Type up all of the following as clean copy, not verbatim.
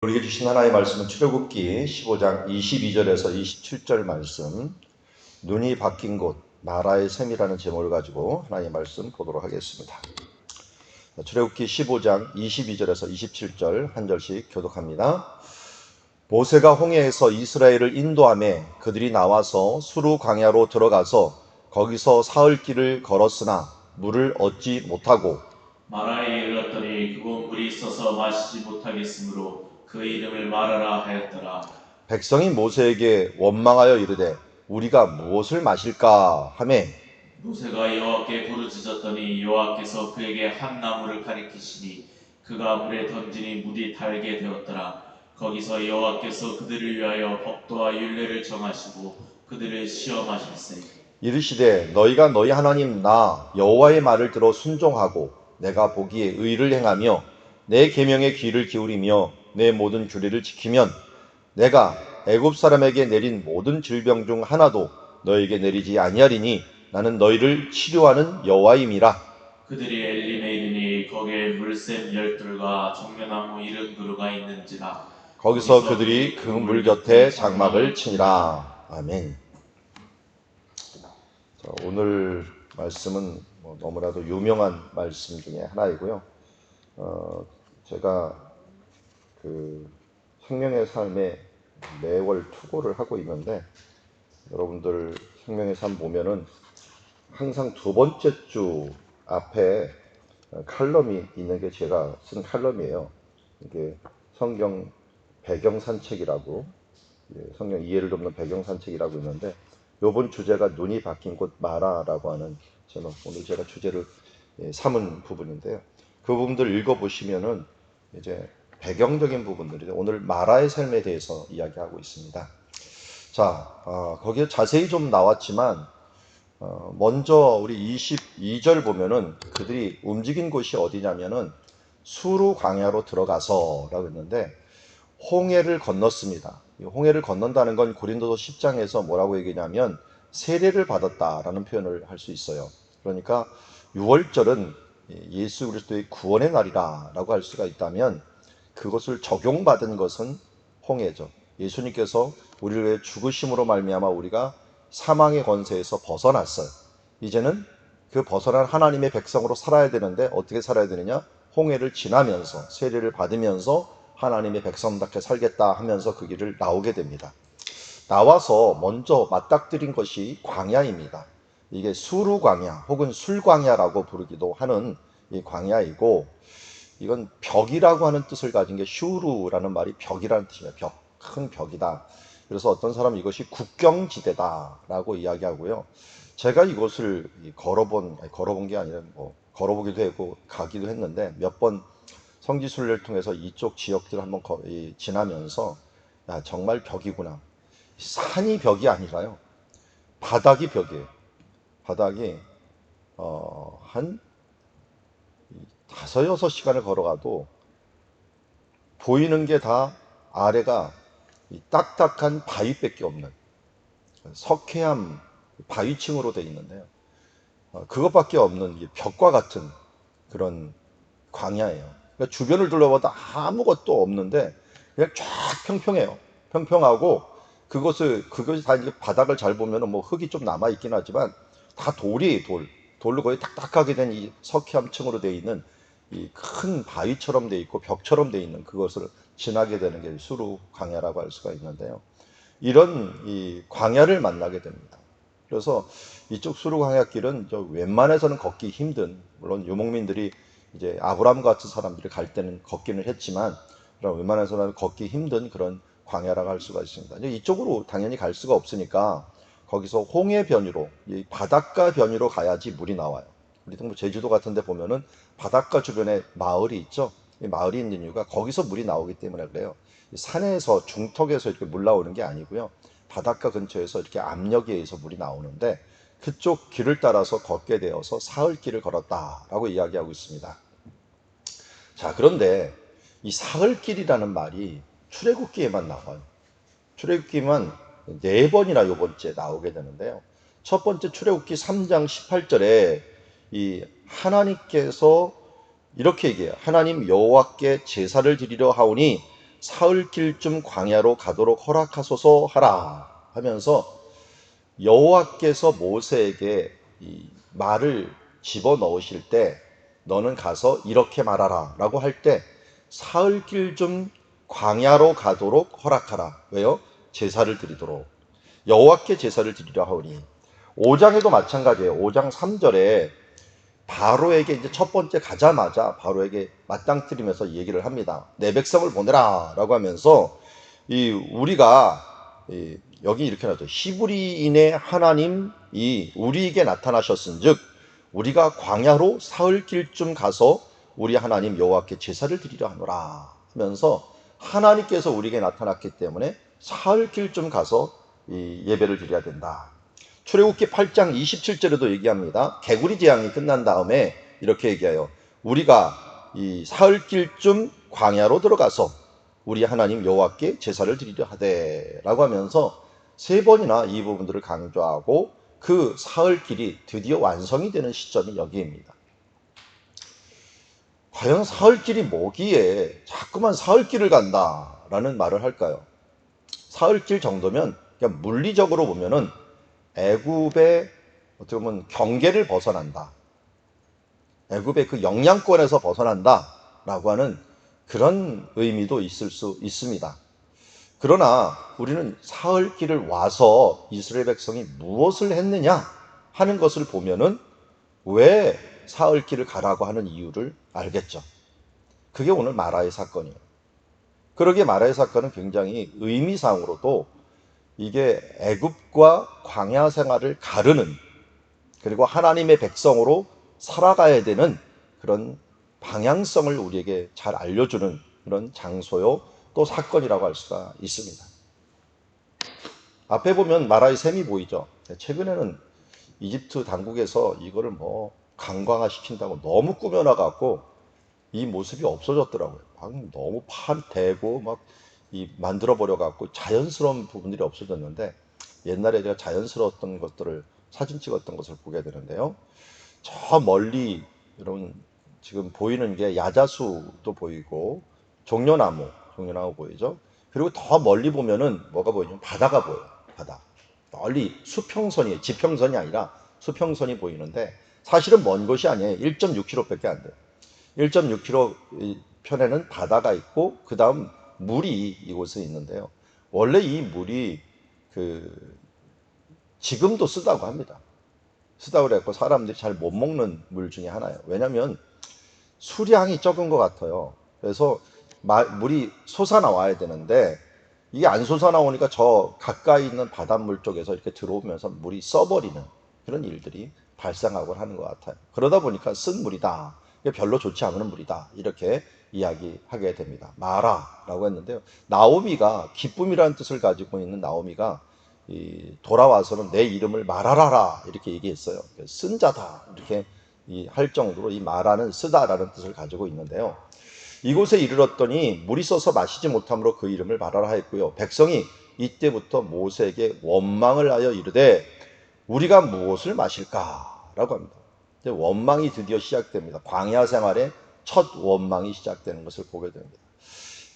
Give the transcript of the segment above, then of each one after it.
우리에게 주신 하나님의 말씀은 출애굽기 15장 22절에서 27절 말씀, 눈이 바뀐 곳 나라의 셈이라는 제목을 가지고 하나님의 말씀 보도록 하겠습니다. 출애굽기 15장 22절에서 27절 한 절씩 교독합니다. 모세가 홍해에서 이스라엘을 인도하매 그들이 나와서 수르 광야로 들어가서 거기서 사흘 길을 걸었으나 물을 얻지 못하고 마라에 이르렀더니 그곳 물이 있어서 마시지 못하겠으므로 그 이름을 마라라 하였더라. 백성이 모세에게 원망하여 이르되 우리가 무엇을 마실까 하매 모세가 여호와께 부르짖었더니 여호와께서 그에게 한 나무를 가리키시니 그가 물에 던지니 물이 달게 되었더라. 거기서 여호와께서 그들을 위하여 법도와 율례를 정하시고 그들을 시험하실세. 이르시되 너희가 너희 하나님 나 여호와의 말을 들어 순종하고 내가 보기에 의를 행하며 내 계명에 귀를 기울이며 내 모든 규례를 지키면 내가 애굽 사람에게 내린 모든 질병 중 하나도 너희에게 내리지 아니하리니 나는 너희를 치료하는 여호와임이라. 그들이 엘림에 이르니 거기에 물샘 12돌과 정면나무 70그루가 있는지라. 거기서 그들이 그 물 곁에 장막을 치니라. 아멘. 오늘 말씀은 너무나도 유명한 말씀 중에 하나이고요. 제가 그 생명의 삶에 매월 투고를 하고 있는데 여러분들 생명의 삶 보면은 항상 두 번째 주 앞에 칼럼이 있는 게 제가 쓴 칼럼이에요. 이게 성경 배경 산책이라고, 성경 이해를 돕는 배경 산책이라고 있는데 이번 주제가 눈이 바뀐 곳 마라라고 하는 제목, 오늘 제가 주제를 삼은 부분인데요. 그 부분들 읽어보시면은 이제 배경적인 부분들이 오늘 마라의 삶에 대해서 이야기하고 있습니다. 자, 거기에 자세히 좀 나왔지만 먼저 우리 22절 보면은 그들이 움직인 곳이 어디냐면은 수르 광야로 들어가서라고 했는데 홍해를 건넜습니다. 홍해를 건넌다는 건 고린도서 10장에서 뭐라고 얘기냐면 세례를 받았다라는 표현을 할 수 있어요. 그러니까 6월절은 예수 그리스도의 구원의 날이라고 할 수가 있다면 그것을 적용받은 것은 홍해죠. 예수님께서 우리를 위해 죽으심으로 말미암아 우리가 사망의 권세에서 벗어났어요. 이제는 그 벗어난 하나님의 백성으로 살아야 되는데 어떻게 살아야 되느냐? 홍해를 지나면서 세례를 받으면서 하나님의 백성답게 살겠다 하면서 그 길을 나오게 됩니다. 나와서 먼저 맞닥뜨린 것이 광야입니다. 이게 수르 광야 혹은 술 광야라고 부르기도 하는 이 광야이고, 이건 벽이라고 하는 뜻을 가진 게 슈루라는 말이 벽이라는 뜻이에요. 벽, 큰 벽이다. 그래서 어떤 사람은 이것이 국경지대다라고 이야기하고요. 제가 이것을 걸어본 게 아니라 걸어보기도 하고 가기도 했는데 몇 번 성지순례를 통해서 이쪽 지역들을 한번 지나면서 야, 정말 벽이구나. 산이 벽이 아니라요. 바닥이 벽이에요. 바닥이 한 5-6시간을 걸어가도 보이는 게 다 아래가 딱딱한 바위밖에 없는 석회암 바위층으로 되어 있는데요. 그것밖에 없는 벽과 같은 그런 광야예요. 그러니까 주변을 둘러봐도 아무것도 없는데 그냥 쫙 평평해요. 평평하고 그것이 다 이제 바닥을 잘 보면은 뭐 흙이 좀 남아 있긴 하지만 다 돌이에요. 돌로 거의 딱딱하게 된 이 석회암층으로 되어 있는 이 큰 바위처럼 되어 있고 벽처럼 되어 있는 그것을 지나게 되는 게 수르 광야라고 할 수가 있는데요. 이런 이 광야를 만나게 됩니다. 그래서 이쪽 수르 광야길은 웬만해서는 걷기 힘든, 물론 유목민들이 이제 아브람 같은 사람들이 갈 때는 걷기는 했지만 그럼 웬만해서는 걷기 힘든 그런 광야라고 할 수가 있습니다. 이쪽으로 당연히 갈 수가 없으니까 거기서 홍해 변유로, 이 바닷가 변유로 가야지 물이 나와요. 우리 뭐 제주도 같은 데 보면은 바닷가 주변에 마을이 있죠. 이 마을이 있는 이유가 거기서 물이 나오기 때문에 그래요. 산에서 중턱에서 이렇게 물 나오는 게 아니고요. 바닷가 근처에서 이렇게 압력에 의해서 물이 나오는데 그쪽 길을 따라서 걷게 되어서 사흘 길을 걸었다라고 이야기하고 있습니다. 자, 그런데 이 사흘 길이라는 말이 출애굽기에만 나와요. 출애굽기만 4번이나 요번째 나오게 되는데요. 첫 번째 출애굽기 3장 18절에 이 하나님께서 이렇게 얘기해요. 하나님 여호와께 제사를 드리려 하오니 사흘길쯤 광야로 가도록 허락하소서 하라 하면서 여호와께서 모세에게 이 말을 집어넣으실 때 너는 가서 이렇게 말하라 라고 할 때 사흘길 좀 광야로 가도록 허락하라. 왜요? 제사를 드리도록. 여호와께 제사를 드리려 하오니. 5장에도 마찬가지예요. 5장 3절에 바로에게 이제 첫 번째 가자마자 바로에게 맞땅뜨리면서 얘기를 합니다. 내 백성을 보내라 라고 하면서 우리가 여기 이렇게 나왔죠. 히브리인의 하나님이 우리에게 나타나셨은즉 우리가 광야로 사흘길쯤 가서 우리 하나님 여호와께 제사를 드리려 하노라 하면서 하나님께서 우리에게 나타났기 때문에 사흘길쯤 가서 예배를 드려야 된다. 출애굽기 8장 27절에도 얘기합니다. 개구리 재앙이 끝난 다음에 이렇게 얘기해요. 우리가 이 사흘길쯤 광야로 들어가서 우리 하나님 여호와께 제사를 드리려 하되라고 하면서 3번이나 이 부분들을 강조하고 그 사흘길이 드디어 완성이 되는 시점이 여기입니다. 과연 사흘길이 뭐기에 자꾸만 사흘길을 간다라는 말을 할까요? 사흘길 정도면 그냥 물리적으로 보면은 애굽의 어떻게 보면 경계를 벗어난다. 애굽의 그 영향권에서 벗어난다라고 하는 그런 의미도 있을 수 있습니다. 그러나 우리는 사흘길을 와서 이스라엘 백성이 무엇을 했느냐 하는 것을 보면은 왜 사흘길을 가라고 하는 이유를 알겠죠. 그게 오늘 마라의 사건이에요. 그러기에 마라의 사건은 굉장히 의미상으로도 이게 애굽과 광야 생활을 가르는, 그리고 하나님의 백성으로 살아가야 되는 그런 방향성을 우리에게 잘 알려주는 그런 장소요, 또 사건이라고 할 수가 있습니다. 앞에 보면 마라의 샘이 보이죠. 최근에는 이집트 당국에서 이거를 뭐 관광화 시킨다고 너무 꾸며놔갖고 이 모습이 없어졌더라고요. 막 너무 판대고 막 만들어 버려갖고 자연스러운 부분들이 없어졌는데, 옛날에 제가 자연스러웠던 것들을 사진 찍었던 것을 보게 되는데요. 저 멀리 여러분 지금 보이는 게 야자수도 보이고 종려나무 보이죠. 그리고 더 멀리 보면은 뭐가 보이냐면 바다가 보여요. 바다. 멀리 수평선이에요. 지평선이 아니라 수평선이 보이는데 사실은 먼 곳이 아니에요. 1.6km밖에 안 돼요. 1.6km 편에는 바다가 있고 그 다음 물이 이곳에 있는데요. 원래 이 물이 지금도 쓰다고 합니다. 쓰다고 그랬고 사람들이 잘 못 먹는 물 중에 하나예요. 왜냐하면 수량이 적은 것 같아요. 그래서 물이 솟아나와야 되는데 이게 안 솟아나오니까 저 가까이 있는 바닷물 쪽에서 이렇게 들어오면서 물이 써버리는 그런 일들이 발생하곤 하는 것 같아요. 그러다 보니까 쓴 물이다, 별로 좋지 않은 물이다, 이렇게 이야기하게 됩니다. 마라라고 했는데요. 나오미가, 기쁨이라는 뜻을 가지고 있는 나오미가 돌아와서는 내 이름을 마라라라 이렇게 얘기했어요. 쓴 자다 이렇게 할 정도로 이 마라는 쓰다라는 뜻을 가지고 있는데요. 이곳에 이르렀더니 물이 써서 마시지 못함으로 그 이름을 마라라 했고요. 백성이 이때부터 모세에게 원망을 하여 이르되 우리가 무엇을 마실까라고 합니다. 원망이 드디어 시작됩니다. 광야 생활의 첫 원망이 시작되는 것을 보게 됩니다.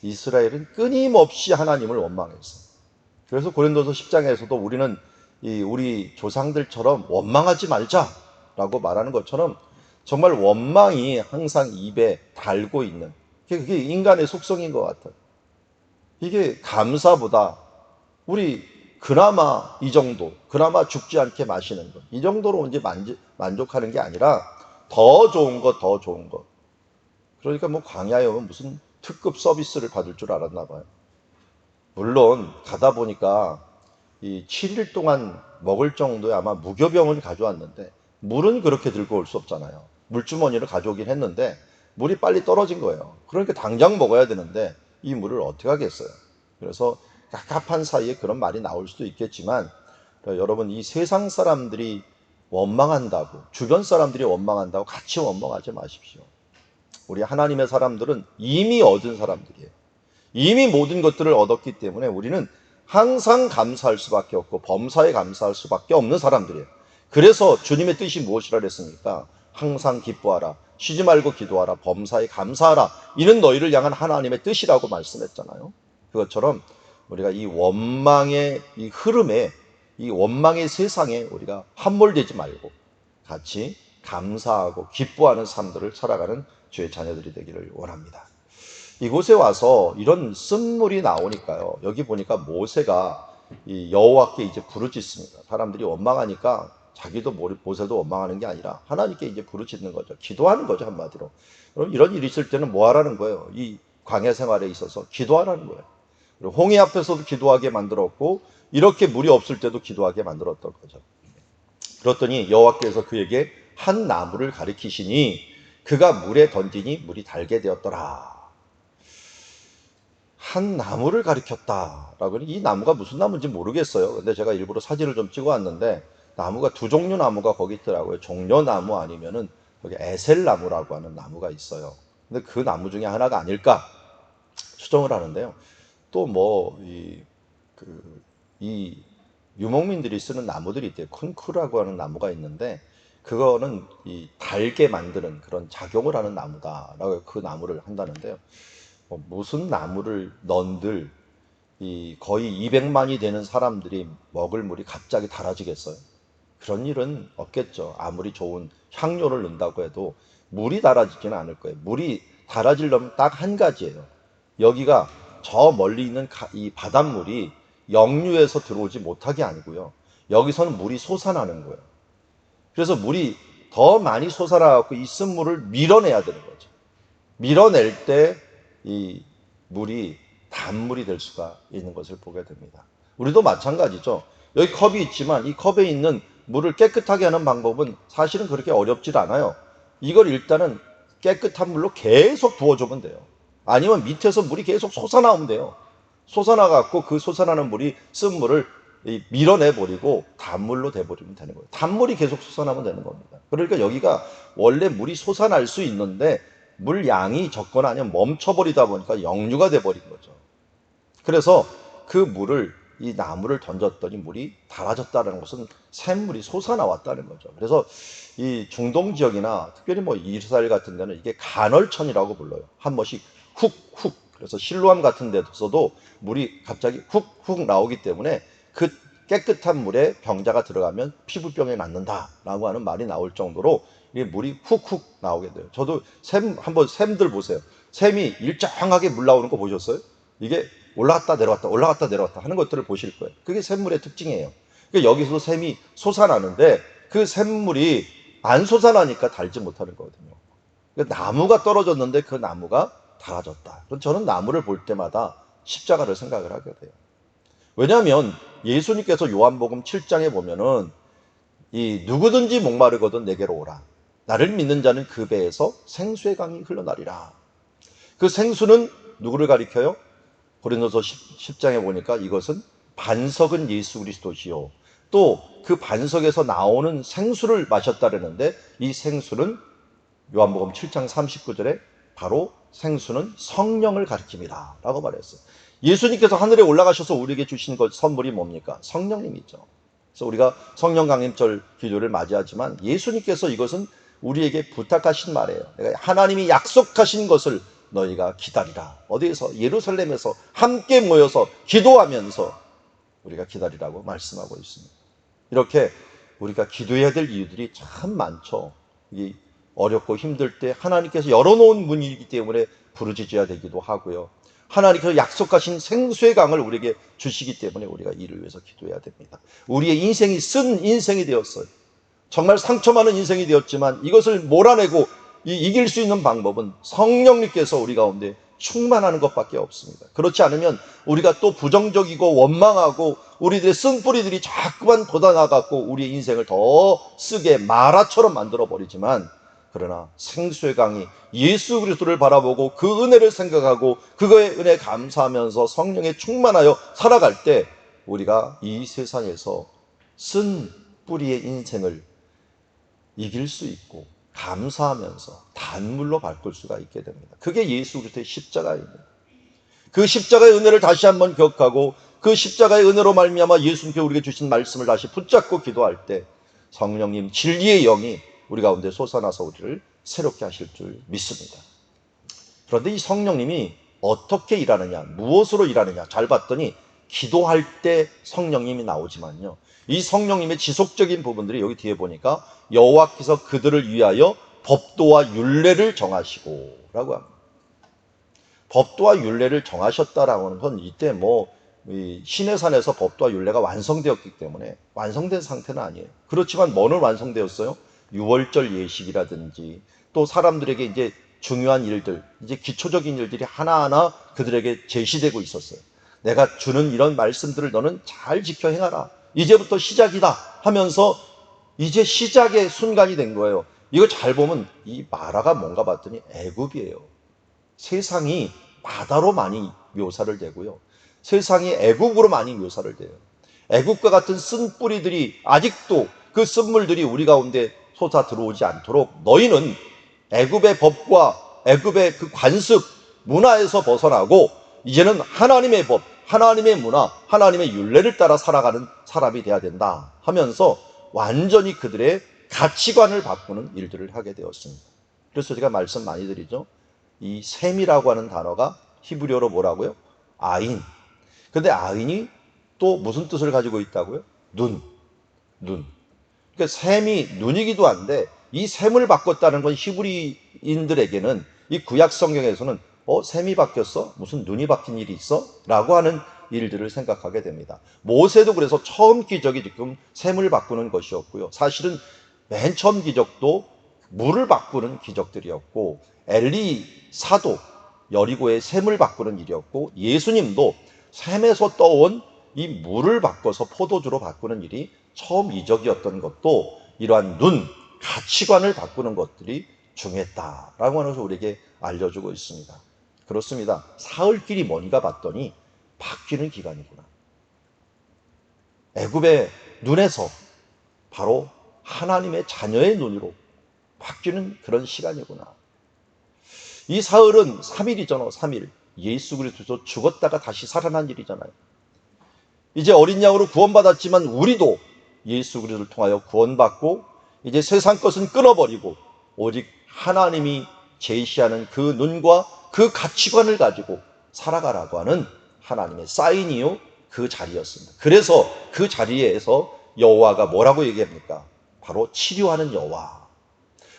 이스라엘은 끊임없이 하나님을 원망했어요. 그래서 고린도서 10장에서도 우리는 우리 조상들처럼 원망하지 말자라고 말하는 것처럼 정말 원망이 항상 입에 달고 있는, 그게 인간의 속성인 것 같아요. 이게 감사보다 우리 그나마 이 정도, 그나마 죽지 않게 마시는 것, 이 정도로 이제 만족하는 게 아니라 더 좋은 것, 더 좋은 것. 그러니까 뭐 광야에 오면 무슨 특급 서비스를 받을 줄 알았나 봐요. 물론 가다 보니까 이 7일 동안 먹을 정도의 아마 무교병을 가져왔는데 물은 그렇게 들고 올 수 없잖아요. 물주머니를 가져오긴 했는데 물이 빨리 떨어진 거예요. 그러니까 당장 먹어야 되는데 이 물을 어떻게 하겠어요. 그래서 갑갑한 사이에 그런 말이 나올 수도 있겠지만, 여러분 이 세상 사람들이 원망한다고, 주변 사람들이 원망한다고 같이 원망하지 마십시오. 우리 하나님의 사람들은 이미 얻은 사람들이에요. 이미 모든 것들을 얻었기 때문에 우리는 항상 감사할 수밖에 없고 범사에 감사할 수밖에 없는 사람들이에요. 그래서 주님의 뜻이 무엇이라 그랬습니까? 항상 기뻐하라. 쉬지 말고 기도하라. 범사에 감사하라. 이는 너희를 향한 하나님의 뜻이라고 말씀했잖아요. 그것처럼 우리가 이 원망의 이 흐름에, 이 원망의 세상에 우리가 함몰되지 말고 같이 감사하고 기뻐하는 삶들을 살아가는 주의 자녀들이 되기를 원합니다. 이곳에 와서 이런 쓴물이 나오니까요. 여기 보니까 모세가 이 여호와께 이제 부르짖습니다. 사람들이 원망하니까 자기도 모세도 원망하는 게 아니라 하나님께 이제 부르짖는 거죠. 기도하는 거죠, 한마디로. 그럼 이런 일이 있을 때는 뭐 하라는 거예요? 이 광야 생활에 있어서 기도하라는 거예요. 그리고 홍해 앞에서도 기도하게 만들었고 이렇게 물이 없을 때도 기도하게 만들었던 거죠. 그랬더니 여호와께서 그에게 한 나무를 가리키시니 그가 물에 던지니 물이 달게 되었더라. 한 나무를 가리켰다라고. 이 나무가 무슨 나무인지 모르겠어요. 근데 제가 일부러 사진을 좀 찍어 왔는데 나무가 두 종류 나무가 거기 있더라고요. 종려나무 아니면은 거기 에셀나무라고 하는 나무가 있어요. 근데 그 나무 중에 하나가 아닐까 추정을 하는데요. 또 뭐 이 유목민들이 쓰는 나무들이 있대요. 쿤쿠라고 하는 나무가 있는데 그거는 이 달게 만드는 그런 작용을 하는 나무다라고 그 나무를 한다는데요. 무슨 나무를 넣은들 이 거의 200만이 되는 사람들이 먹을 물이 갑자기 달아지겠어요? 그런 일은 없겠죠. 아무리 좋은 향료를 넣는다고 해도 물이 달아지지는 않을 거예요. 물이 달아지려면 딱 한 가지예요. 여기가 저 멀리 있는 이 바닷물이 역류해서 들어오지 못하게 아니고요. 여기서는 물이 솟아나는 거예요. 그래서 물이 더 많이 솟아나갖고 이 쓴물을 밀어내야 되는 거죠. 밀어낼 때 이 물이 단물이 될 수가 있는 것을 보게 됩니다. 우리도 마찬가지죠. 여기 컵이 있지만 이 컵에 있는 물을 깨끗하게 하는 방법은 사실은 그렇게 어렵질 않아요. 이걸 일단은 깨끗한 물로 계속 부어주면 돼요. 아니면 밑에서 물이 계속 솟아나오면 돼요. 솟아나갖고 그 솟아나는 물이 쓴 물을 밀어내버리고 단물로 돼버리면 되는 거예요. 단물이 계속 솟아나면 되는 겁니다. 그러니까 여기가 원래 물이 솟아날 수 있는데 물 양이 적거나 아니면 멈춰버리다 보니까 역류가 돼버린 거죠. 그래서 그 물을 이 나무를 던졌더니 물이 달아졌다는 것은 샘물이 솟아나왔다는 거죠. 그래서 이 중동 지역이나 특별히 뭐 이스라엘 같은 데는 이게 간헐천이라고 불러요. 한 번씩 훅훅. 그래서 실로암 같은 데서도 물이 갑자기 훅훅 나오기 때문에 그 깨끗한 물에 병자가 들어가면 피부병이 낫는다라고 하는 말이 나올 정도로 이게 물이 훅훅 나오게 돼요. 저도 한번 샘들 보세요. 샘이 일정하게 물 나오는 거 보셨어요? 이게 올라갔다 내려왔다 올라갔다 내려왔다 하는 것들을 보실 거예요. 그게 샘물의 특징이에요. 그러니까 여기서 샘이 솟아나는데 그 샘물이 안 솟아나니까 달지 못하는 거거든요. 그러니까 나무가 떨어졌는데 그 나무가 달아졌다. 저는 나무를 볼 때마다 십자가를 생각을 하게 돼요. 왜냐하면 예수님께서 요한복음 7장에 보면은 이 누구든지 목마르거든 내게로 오라. 나를 믿는 자는 그 배에서 생수의 강이 흘러나리라. 그 생수는 누구를 가리켜요? 고린도서 10장에 보니까 이것은 반석은 예수 그리스도시요. 또 그 반석에서 나오는 생수를 마셨다라는데 이 생수는 요한복음 7장 39절에 바로 생수는 성령을 가리킵니다 라고 말했어요. 예수님께서 하늘에 올라가셔서 우리에게 주신 것 선물이 뭡니까? 성령님이죠. 그래서 우리가 성령 강림절 기도를 맞이하지만 예수님께서 이것은 우리에게 부탁하신 말이에요. 하나님이 약속하신 것을 너희가 기다리라. 어디에서? 예루살렘에서 함께 모여서 기도하면서 우리가 기다리라고 말씀하고 있습니다. 이렇게 우리가 기도해야 될 이유들이 참 많죠. 이 어렵고 힘들 때 하나님께서 열어놓은 문이기 때문에 부르짖어야 되기도 하고요. 하나님께서 약속하신 생수의 강을 우리에게 주시기 때문에 우리가 이를 위해서 기도해야 됩니다. 우리의 인생이 쓴 인생이 되었어요. 정말 상처 많은 인생이 되었지만 이것을 몰아내고 이길 수 있는 방법은 성령님께서 우리 가운데 충만하는 것밖에 없습니다. 그렇지 않으면 우리가 또 부정적이고 원망하고 우리들의 쓴 뿌리들이 자꾸만 돋아나갖고 우리의 인생을 더 쓰게 마라처럼 만들어버리지만 그러나 생수의 강이 예수 그리스도를 바라보고 그 은혜를 생각하고 그거의 은혜에 감사하면서 성령에 충만하여 살아갈 때 우리가 이 세상에서 쓴 뿌리의 인생을 이길 수 있고 감사하면서 단물로 바꿀 수가 있게 됩니다. 그게 예수 그리스도의 십자가입니다. 그 십자가의 은혜를 다시 한번 기억하고 그 십자가의 은혜로 말미암아 예수님께 우리에게 주신 말씀을 다시 붙잡고 기도할 때 성령님 진리의 영이 우리 가운데 솟아나서 우리를 새롭게 하실 줄 믿습니다. 그런데 이 성령님이 어떻게 일하느냐, 무엇으로 일하느냐 잘 봤더니 기도할 때 성령님이 나오지만요, 이 성령님의 지속적인 부분들이 여기 뒤에 보니까 여호와께서 그들을 위하여 법도와 율례를 정하시고 라고 합니다. 법도와 율례를 정하셨다라고 하는 건 이때 이 시내산에서 법도와 율례가 완성되었기 때문에 완성된 상태는 아니에요. 그렇지만 뭐는 완성되었어요? 유월절 예식이라든지 또 사람들에게 이제 중요한 일들, 이제 기초적인 일들이 하나하나 그들에게 제시되고 있었어요. 내가 주는 이런 말씀들을 너는 잘 지켜 행하라. 이제부터 시작이다 하면서 이제 시작의 순간이 된 거예요. 이거 잘 보면 이 마라가 뭔가 봤더니 애굽이에요. 세상이 바다로 많이 묘사를 되고요. 세상이 애국으로 많이 묘사를 돼요. 애국과 같은 쓴 뿌리들이 아직도 그 쓴물들이 우리 가운데 솟아 들어오지 않도록 너희는 애굽의 법과 애굽의 그 관습 문화에서 벗어나고 이제는 하나님의 법, 하나님의 문화, 하나님의 율례를 따라 살아가는 사람이 돼야 된다 하면서 완전히 그들의 가치관을 바꾸는 일들을 하게 되었습니다. 그래서 제가 말씀 많이 드리죠. 이 셈이라고 하는 단어가 히브리어로 뭐라고요? 아인. 근데 아인이 또 무슨 뜻을 가지고 있다고요? 눈. 그러니까 셈이 눈이기도 한데 이 셈을 바꿨다는 건 히브리인들에게는 이 구약 성경에서는 셈이 바뀌었어? 무슨 눈이 바뀐 일이 있어? 라고 하는 일들을 생각하게 됩니다. 모세도 그래서 처음 기적이 지금 셈을 바꾸는 것이었고요. 사실은 맨 처음 기적도 물을 바꾸는 기적들이었고 엘리사도 여리고의 셈을 바꾸는 일이었고 예수님도 셈에서 떠온 이 물을 바꿔서 포도주로 바꾸는 일이 처음 이적이었던 것도 이러한 눈, 가치관을 바꾸는 것들이 중요했다라고 하는 것을 우리에게 알려주고 있습니다. 그렇습니다. 사흘길이 뭔가 봤더니 바뀌는 기간이구나. 애굽의 눈에서 바로 하나님의 자녀의 눈으로 바뀌는 그런 시간이구나. 이 사흘은 3일이잖아. 3일. 예수 그리스도 죽었다가 다시 살아난 일이잖아요. 이제 어린 양으로 구원받았지만 우리도 예수 그리스도를 통하여 구원받고 이제 세상 것은 끊어버리고 오직 하나님이 제시하는 그 눈과 그 가치관을 가지고 살아가라고 하는 하나님의 사인이요 그 자리였습니다. 그래서 그 자리에서 여호와가 뭐라고 얘기합니까? 바로 치료하는 여호와.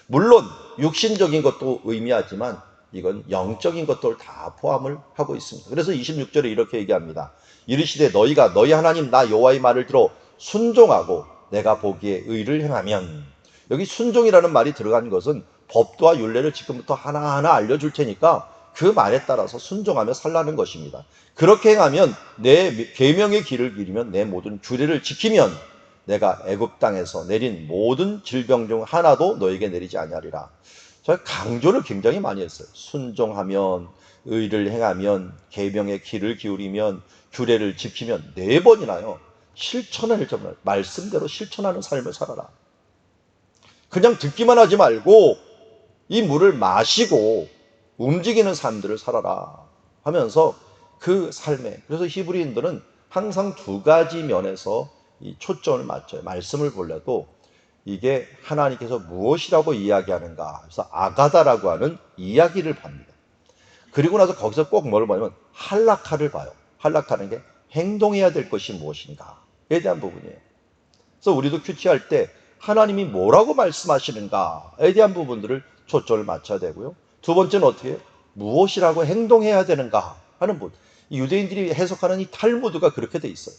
물론 육신적인 것도 의미하지만 이건 영적인 것들을 다 포함을 하고 있습니다. 그래서 26절에 이렇게 얘기합니다. 이르시되 너희가 너희 하나님 나 여호와의 말을 들어 순종하고 내가 보기에 의를 행하면, 여기 순종이라는 말이 들어간 것은 법도와 율례를 지금부터 하나하나 알려줄 테니까 그 말에 따라서 순종하며 살라는 것입니다. 그렇게 행하면 내 계명의 길을 기리면 내 모든 규례를 지키면 내가 애굽 땅에서 내린 모든 질병 중 하나도 너에게 내리지 아니하리라. 저희 강조를 굉장히 많이 했어요. 순종하면, 의를 행하면, 계명의 길을 기울이면, 규례를 지키면 4번이나요. 실천을 정말 말씀대로 실천하는 삶을 살아라. 그냥 듣기만 하지 말고 이 물을 마시고 움직이는 삶들을 살아라 하면서 그 삶에, 그래서 히브리인들은 항상 2가지 면에서 이 초점을 맞춰요. 말씀을 볼래도 이게 하나님께서 무엇이라고 이야기하는가, 그래서 아가다라고 하는 이야기를 봅니다. 그리고 나서 거기서 꼭 뭘 보냐면 할라카를 봐요. 할라카는 게 행동해야 될 것이 무엇인가에 대한 부분이에요. 그래서 우리도 큐티할 때 하나님이 뭐라고 말씀하시는가에 대한 부분들을 초점을 맞춰야 되고요. 두 번째는 어떻게 해요? 무엇이라고 행동해야 되는가 하는 부분. 이 유대인들이 해석하는 이 탈무드가 그렇게 돼 있어요.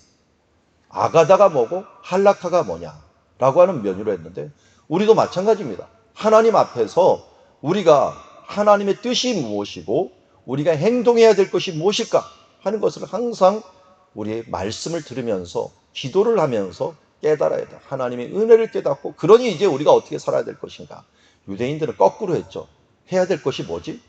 아가다가 뭐고 할라카가 뭐냐라고 하는 면으로 했는데 우리도 마찬가지입니다. 하나님 앞에서 우리가 하나님의 뜻이 무엇이고 우리가 행동해야 될 것이 무엇일까 하는 것을 항상 우리의 말씀을 들으면서 기도를 하면서 깨달아야 돼. 하나님의 은혜를 깨닫고, 그러니 이제 우리가 어떻게 살아야 될 것인가. 유대인들은 거꾸로 했죠. 해야 될 것이 뭐지?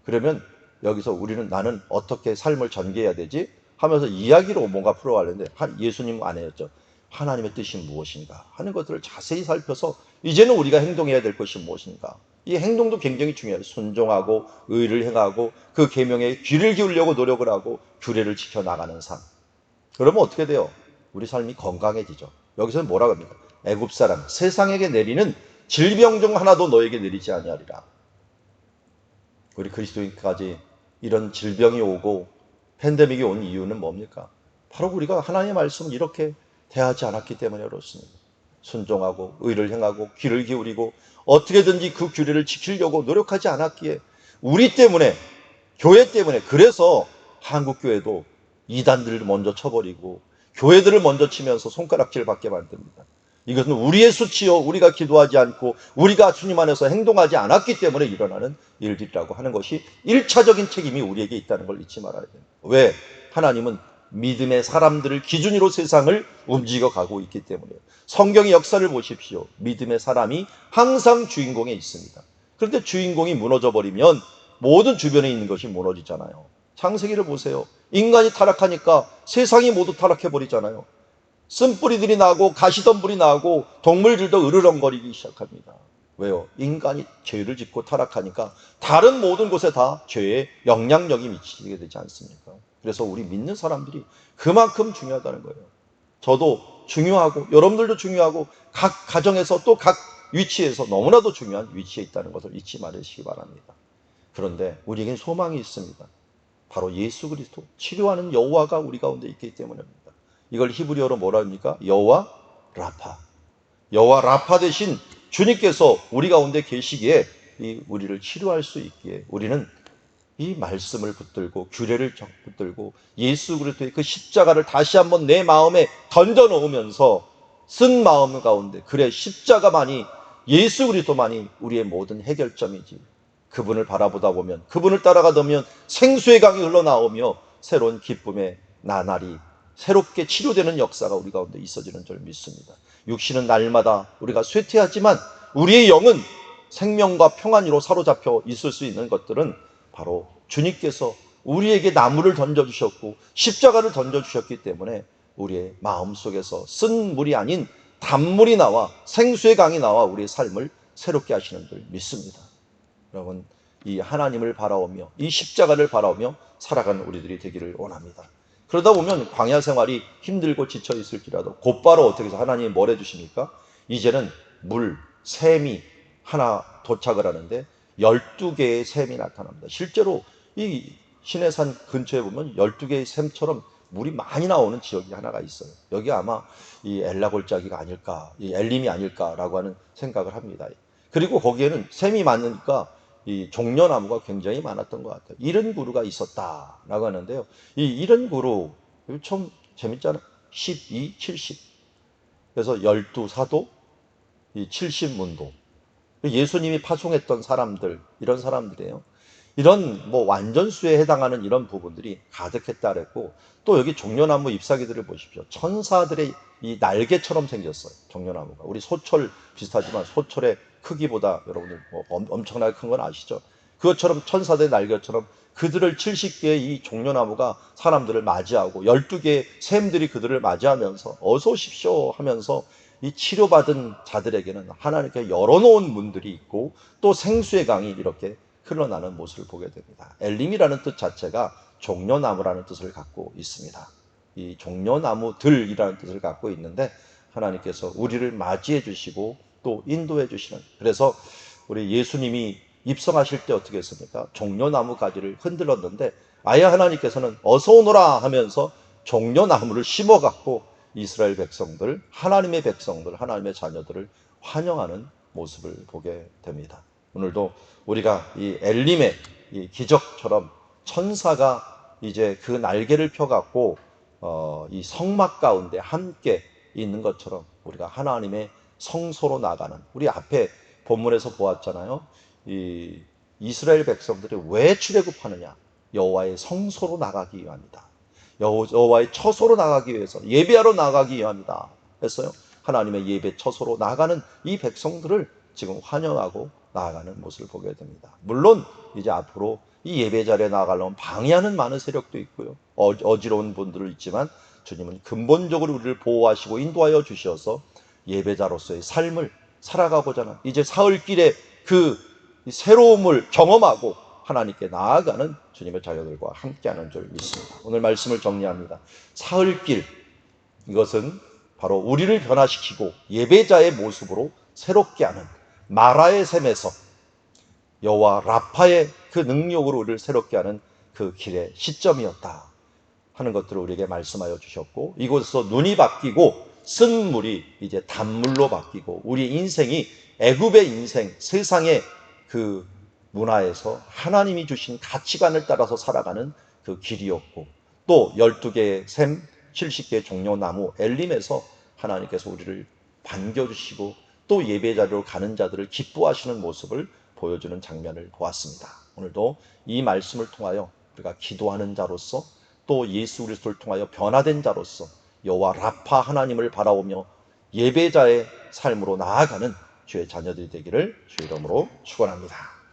그러면 여기서 우리는 나는 어떻게 삶을 전개해야 되지? 하면서 이야기로 뭔가 풀어가려는데 예수님 안에였죠. 하나님의 뜻이 무엇인가 하는 것들을 자세히 살펴서 이제는 우리가 행동해야 될 것이 무엇인가. 이 행동도 굉장히 중요해요. 순종하고 의를 행하고 그 계명에 귀를 기울려고 노력을 하고 규례를 지켜나가는 삶. 그러면 어떻게 돼요? 우리 삶이 건강해지죠. 여기서는 뭐라고 합니까? 애굽 사람, 세상에게 내리는 질병 중 하나도 너에게 내리지 아니하리라. 우리 그리스도인까지 이런 질병이 오고 팬데믹이 온 이유는 뭡니까? 바로 우리가 하나님의 말씀을 이렇게 대하지 않았기 때문에 그렇습니다. 순종하고 의를 행하고 귀를 기울이고 어떻게든지 그 규례를 지키려고 노력하지 않았기에, 우리 때문에, 교회 때문에, 그래서 한국교회도 이단들을 먼저 쳐버리고 교회들을 먼저 치면서 손가락질 받게 만듭니다. 이것은 우리의 수치요, 우리가 기도하지 않고 우리가 주님 안에서 행동하지 않았기 때문에 일어나는 일들이라고 하는 것이 1차적인 책임이 우리에게 있다는 걸 잊지 말아야 돼요. 왜? 하나님은 믿음의 사람들을 기준으로 세상을 움직여 가고 있기 때문에요. 성경의 역사를 보십시오. 믿음의 사람이 항상 주인공에 있습니다. 그런데 주인공이 무너져 버리면 모든 주변에 있는 것이 무너지잖아요. 창세기를 보세요. 인간이 타락하니까 세상이 모두 타락해 버리잖아요. 쓴뿌리들이 나고 가시덤불이 나고 동물들도 으르렁거리기 시작합니다. 왜요? 인간이 죄를 짓고 타락하니까 다른 모든 곳에 다 죄의 영향력이 미치게 되지 않습니까? 그래서 우리 믿는 사람들이 그만큼 중요하다는 거예요. 저도 중요하고 여러분들도 중요하고 각 가정에서 또 각 위치에서 너무나도 중요한 위치에 있다는 것을 잊지 말으시기 바랍니다. 그런데 우리에겐 소망이 있습니다. 바로 예수 그리스도, 치료하는 여호와가 우리 가운데 있기 때문입니다. 이걸 히브리어로 뭐라 합니까? 여호와 라파. 여호와 라파 대신 주님께서 우리 가운데 계시기에 우리를 치료할 수 있기에 우리는 이 말씀을 붙들고 규례를 붙들고 예수 그리스도의 그 십자가를 다시 한번 내 마음에 던져 놓으면서 쓴 마음 가운데, 그래, 십자가만이, 예수 그리스도만이 우리의 모든 해결점이지. 그분을 바라보다 보면, 그분을 따라가다 보면 생수의 강이 흘러나오며 새로운 기쁨의 나날이 새롭게 치료되는 역사가 우리 가운데 있어지는 줄 믿습니다. 육신은 날마다 우리가 쇠퇴하지만 우리의 영은 생명과 평안으로 사로잡혀 있을 수 있는 것들은 바로 주님께서 우리에게 나무를 던져주셨고 십자가를 던져주셨기 때문에 우리의 마음속에서 쓴 물이 아닌 단물이 나와 생수의 강이 나와 우리의 삶을 새롭게 하시는 줄 믿습니다. 여러분, 이 하나님을 바라오며 이 십자가를 바라오며 살아가는 우리들이 되기를 원합니다. 그러다 보면 광야 생활이 힘들고 지쳐 있을지라도 곧바로 어떻게 해서 하나님이 뭘 해주십니까? 이제는 물, 샘이 하나 도착을 하는데 12개의 샘이 나타납니다. 실제로 이 시내산 근처에 보면 12개의 샘처럼 물이 많이 나오는 지역이 하나가 있어요. 여기 아마 이 엘라 골짜기가 아닐까, 이 엘림이 아닐까라고 하는 생각을 합니다. 그리고 거기에는 샘이 많으니까 이 종려나무가 굉장히 많았던 것 같아요. 이른 구루가 있었다라고 하는데요. 이 이른 구루 좀 재밌잖아요. 12, 70. 그래서 12사도, 이 70문도. 예수님이 파송했던 사람들, 이런 사람들이에요. 이런 뭐 완전수에 해당하는 이런 부분들이 가득했다 그랬고, 또 여기 종려나무 잎사귀들을 보십시오. 천사들의 이 날개처럼 생겼어요. 종려나무가. 우리 소철 비슷하지만 소철의 크기보다 여러분들 뭐 엄청나게 큰 건 아시죠? 그것처럼 천사들의 날개처럼 그들을 70개의 이 종려나무가 사람들을 맞이하고 12개의 샘들이 그들을 맞이하면서 어서 오십시오 하면서 이 치료받은 자들에게는 하나님께 열어놓은 문들이 있고 또 생수의 강이 이렇게 흘러나는 모습을 보게 됩니다. 엘림이라는 뜻 자체가 종려나무라는 뜻을 갖고 있습니다. 이 종려나무들이라는 뜻을 갖고 있는데 하나님께서 우리를 맞이해 주시고 또 인도해 주시는, 그래서 우리 예수님이 입성하실 때 어떻게 했습니까? 종려나무 가지를 흔들었는데 아예 하나님께서는 어서 오너라 하면서 종려나무를 심어 갖고 이스라엘 백성들, 하나님의 백성들, 하나님의 자녀들을 환영하는 모습을 보게 됩니다. 오늘도 우리가 이 엘림의 이 기적처럼 천사가 이제 그 날개를 펴갖고 이 성막 가운데 함께 있는 것처럼 우리가 하나님의 성소로 나가는, 우리 앞에 본문에서 보았잖아요. 이 이스라엘 백성들이 왜 출애굽하느냐? 여호와의 성소로 나가기 위함이다. 여호와의 처소로 나가기 위해서, 예배하러 나가기 위함이다 했어요. 하나님의 예배 처소로 나가는 이 백성들을 지금 환영하고 나아가는 모습을 보게 됩니다. 물론 이제 앞으로 이 예배 자리에 나아가려면 방해하는 많은 세력도 있고요. 어지러운 분들은 있지만 주님은 근본적으로 우리를 보호하시고 인도하여 주셔서 예배자로서의 삶을 살아가고자 하는, 이제 사흘길에 그 새로움을 경험하고 하나님께 나아가는 주님의 자녀들과 함께하는 줄 믿습니다. 오늘 말씀을 정리합니다. 사흘길, 이것은 바로 우리를 변화시키고 예배자의 모습으로 새롭게 하는, 마라의 샘에서 여호와 라파의 그 능력으로 우리를 새롭게 하는 그 길의 시점이었다 하는 것들을 우리에게 말씀하여 주셨고, 이곳에서 눈이 바뀌고 쓴 물이 이제 단물로 바뀌고 우리 인생이 애굽의 인생, 세상의 그 문화에서 하나님이 주신 가치관을 따라서 살아가는 그 길이었고, 또 12개의 샘, 70개의 종려나무 엘림에서 하나님께서 우리를 반겨주시고 또 예배자리로 가는 자들을 기뻐하시는 모습을 보여주는 장면을 보았습니다. 오늘도 이 말씀을 통하여 우리가 기도하는 자로서 또 예수 그리스도를 통하여 변화된 자로서 여호와 라파 하나님을 바라보며 예배자의 삶으로 나아가는 주의 자녀들이 되기를 주의 이름으로 축원합니다.